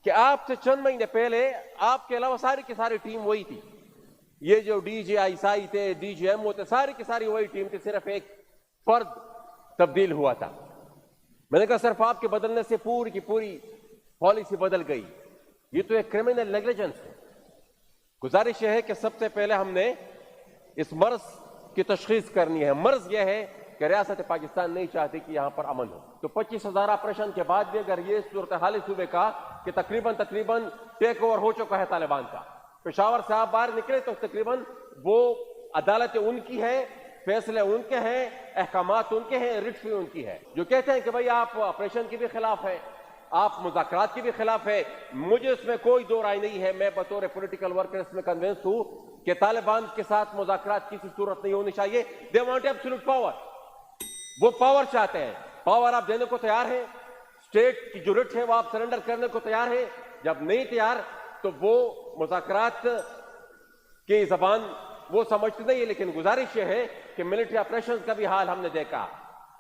कि आपसे चंद महीने पहले आपके अलावा सारी की सारी टीम वही थी। ये जो डीजे आईसाई थे, डीजीएमओ थे, सारी की सारी वही टीम थी, सिर्फ एक फर्द तब्दील हुआ था। मैंने कहा सिर्फ आपके बदलने से पूरी की पूरी पॉलिसी बदल गई। ये तो एक क्रिमिनल नेग्लिजेंस है। गुजारिश यह है कि सबसे पहले हमने इस मर्ज की तशखीस करनी है। मर्ज यह है कि रियासत पाकिस्तान नहीं चाहती कि यहां पर अमन हो। तो 25,000 ऑपरेशन के बाद भी अगर ये सूरत हाल सूबे का कि तकरीबन टेक ओवर हो चुका है तालिबान का, पेशावर से आप बाहर निकले तो तकरीबन वो अदालतें उनकी है, फैसले उनके हैं, अहकामात उनके हैं, रिट भी उनकी है। जो कहते हैं कि भाई आप ऑपरेशन के भी खिलाफ है, आप मुज़ाकरात के भी खिलाफ है, मुझे इसमें कोई दो राय नहीं है। मैं बतौर पॉलिटिकल वर्कर इसमें कन्विंस हूं कि तालिबान के साथ मुज़ाकरात की सूरत नहीं होनी चाहिए। दे वांट एब्सोल्यूट पावर, वो पावर चाहते हैं। पावर आप देने को तैयार हैं, स्टेट की जो रिट है वो आप सरेंडर करने को तैयार है। जब नहीं तैयार तो वो मुज़ाकरात की जबान वो समझते नहीं है। लेकिन गुजारिश यह है कि मिलिट्री ऑपरेशन का भी हाल हमने देखा।